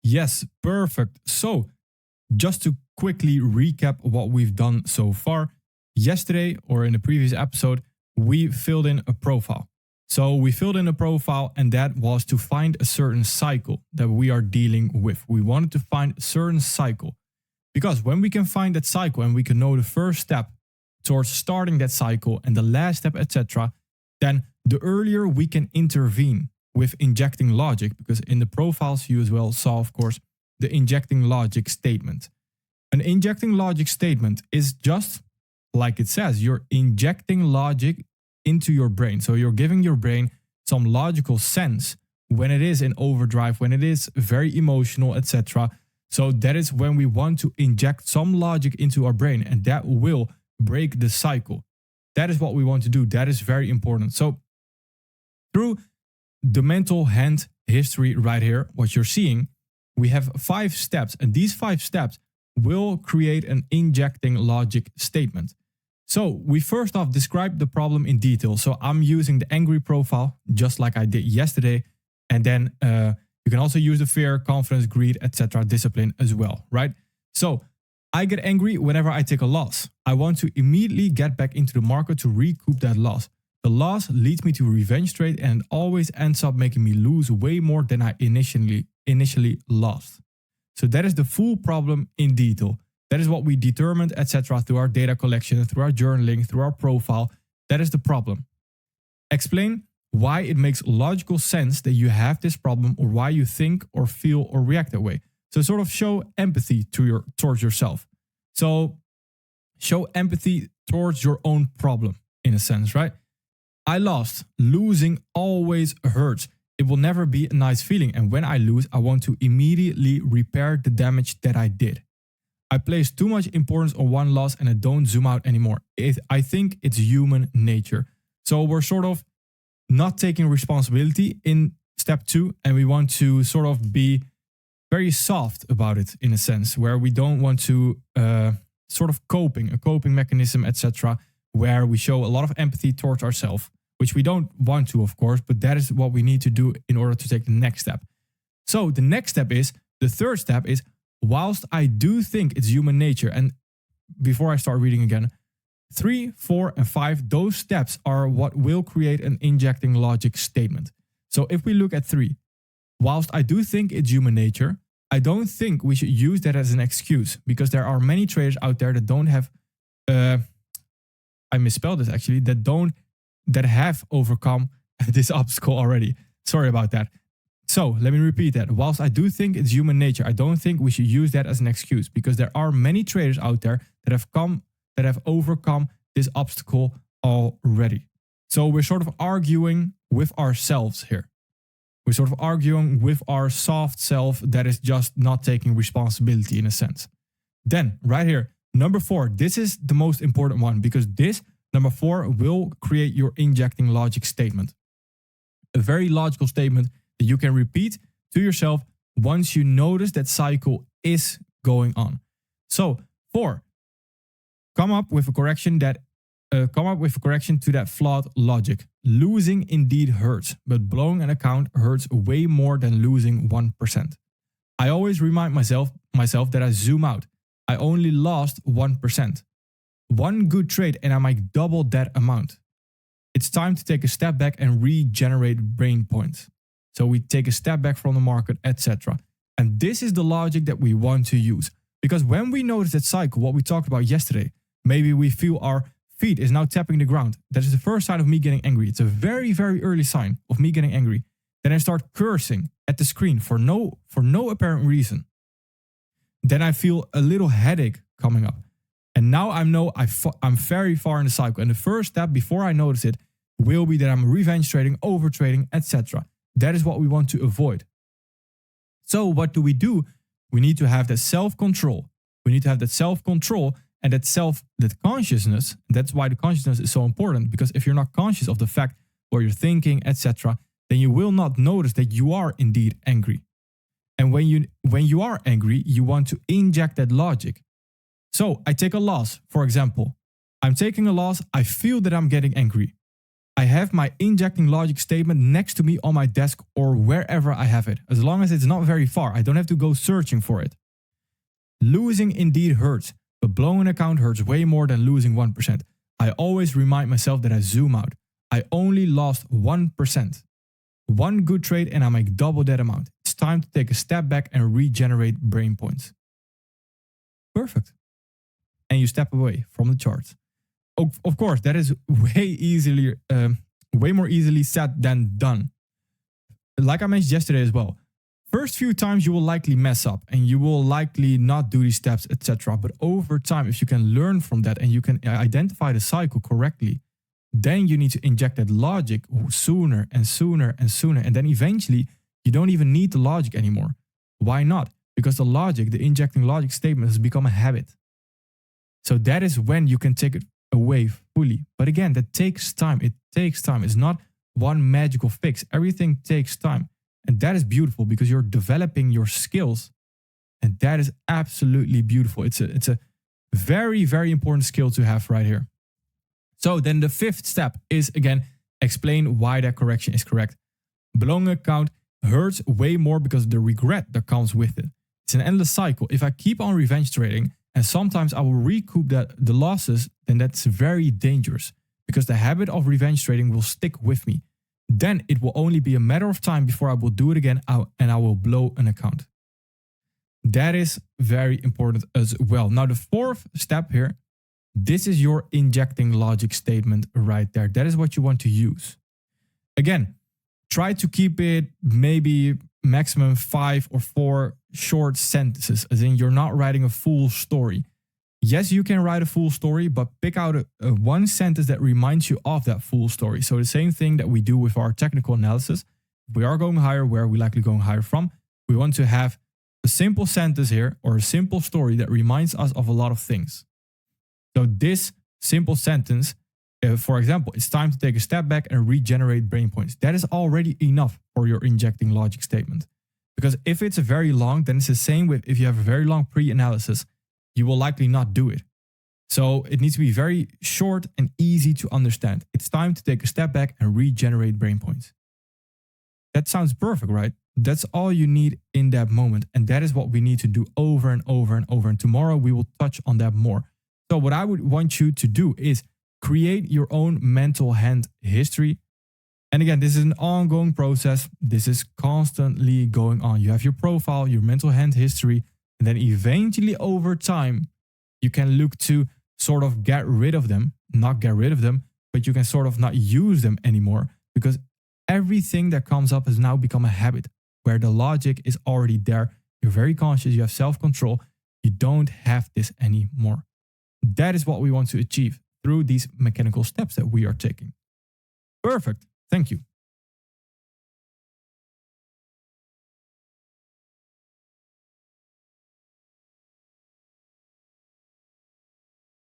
Yes, perfect. So just to quickly recap what we've done so far, yesterday or in the previous episode, we filled in a profile. So we filled in a profile, and that was to find a certain cycle that we are dealing with. We wanted to find a certain cycle because when we can find that cycle and we can know the first step towards starting that cycle and the last step, etc., then the earlier we can intervene with injecting logic, because in the profiles you as well saw, of course, the injecting logic statement. An injecting logic statement is just like it says, you're injecting logic into your brain. So you're giving your brain some logical sense when it is in overdrive, when it is very emotional, etc. So that is when we want to inject some logic into our brain, and that will break the cycle. That is what we want to do. That is very important. So through the mental hand history right here, what you're seeing, we have 5 steps, and these 5 steps will create an injecting logic statement. So we first off describe the problem in detail. So I'm using the angry profile, just like I did yesterday. And then you can also use the fear, confidence, greed, etc. discipline as well, right? So I get angry whenever I take a loss. I want to immediately get back into the market to recoup that loss. The loss leads me to revenge trade, and it always ends up making me lose way more than I initially lost. So that is the full problem in detail. That is what we determined, etc., through our data collection, through our journaling, through our profile. That is the problem. Explain why it makes logical sense that you have this problem, or why you think or feel or react that way. So sort of show empathy towards yourself. So show empathy towards your own problem, in a sense, right? I lost. Losing always hurts. It will never be a nice feeling. And when I lose, I want to immediately repair the damage that I did. I place too much importance on one loss and I don't zoom out anymore. I think it's human nature. So we're sort of not taking responsibility in step 2, and we want to sort of be very soft about it, in a sense, where we don't want to sort of a coping mechanism, etc., where we show a lot of empathy towards ourselves, which we don't want to, of course, but that is what we need to do in order to take the next step. So the next step is, the third step is, whilst I do think it's human nature, and before I start reading again, 3, 4, and 5, those steps are what will create an injecting logic statement. So if we look at 3, whilst I do think it's human nature, I don't think we should use that as an excuse, because there are many traders out there that don't have, I misspelled this actually, that have overcome this obstacle already. Sorry about that. So let me repeat that. Whilst I do think it's human nature, I don't think we should use that as an excuse, because there are many traders out there that have overcome this obstacle already. So we're sort of arguing with ourselves here. We're sort of arguing with our soft self that is just not taking responsibility, in a sense. Then right here, number 4, this is the most important one, because this number 4 will create your injecting logic statement. A very logical statement that you can repeat to yourself once you notice that cycle is going on. So 4, come up with a correction to that flawed logic. Losing indeed hurts, but blowing an account hurts way more than losing 1%. I always remind myself that I zoom out. I only lost 1%. One good trade and I might double that amount. It's time to take a step back and regenerate brain points. So we take a step back from the market, etc. And this is the logic that we want to use. Because when we notice that cycle, what we talked about yesterday, maybe we feel our feet is now tapping the ground. That is the first sign of me getting angry. It's a very, very early sign of me getting angry. Then I start cursing at the screen for no apparent reason. Then I feel a little headache coming up. And now I'm very far in the cycle. And the first step before I notice it will be that I'm revenge trading, over trading, etc. That is what we want to avoid. So what do? We need to have that self-control. We need to have that self-control and that consciousness. That's why the consciousness is so important, because if you're not conscious of the fact what you're thinking, etc., then you will not notice that you are indeed angry. And when you are angry, you want to inject that logic. So I take a loss, for example. I'm taking a loss. I feel that I'm getting angry. I have my injecting logic statement next to me on my desk or wherever I have it, as long as it's not very far. I don't have to go searching for it. Losing indeed hurts, but blowing an account hurts way more than losing 1%. I always remind myself that I zoom out. I only lost 1%. One good trade and I make double that amount. It's time to take a step back and regenerate brain points. Perfect. And you step away from the charts. Of course, that is way more easily said than done. Like I mentioned yesterday as well, first few times you will likely mess up and you will likely not do these steps, etc. But over time, if you can learn from that and you can identify the cycle correctly, then you need to inject that logic sooner and sooner and sooner. And then eventually you don't even need the logic anymore. Why not? Because the logic, the injecting logic statement has become a habit. So that is when you can take it away fully. But again, that takes time. It takes time. It's not one magical fix. Everything takes time. And that is beautiful because you're developing your skills. And that is absolutely beautiful. It's a very, very important skill to have right here. So then the fifth step is, again, explain why that correction is correct. Blowing account hurts way more because of the regret that comes with it. It's an endless cycle. If I keep on revenge trading and sometimes I will recoup the losses, then that's very dangerous because the habit of revenge trading will stick with me. Then it will only be a matter of time before I will do it again and I will blow an account. That is very important as well. Now the fourth step here, this is your injecting logic statement right there. That is what you want to use. Again, try to keep it maybe maximum 5 or 4 short sentences, as in you're not writing a full story. Yes, you can write a full story, but pick out a one sentence that reminds you of that full story. So the same thing that we do with our technical analysis. If we are going higher, where are we likely going higher from? We want to have a simple sentence here or a simple story that reminds us of a lot of things. So this simple sentence, for example, it's time to take a step back and regenerate brain points. That is already enough for your injecting logic statement. Because if it's a very long, then it's the same with if you have a very long pre-analysis, you will likely not do it. So it needs to be very short and easy to understand. It's time to take a step back and regenerate brain points. That sounds perfect, right? That's all you need in that moment. And that is what we need to do over and over and over. And tomorrow we will touch on that more. So what I would want you to do is create your own mental hand history. And again, this is an ongoing process. This is constantly going on. You have your profile, your mental hand history, and then eventually over time, you can look to sort of get rid of them, not get rid of them, but you can sort of not use them anymore because everything that comes up has now become a habit where the logic is already there. You're very conscious, you have self-control. You don't have this anymore. That is what we want to achieve through these mechanical steps that we are taking. Perfect. Thank you.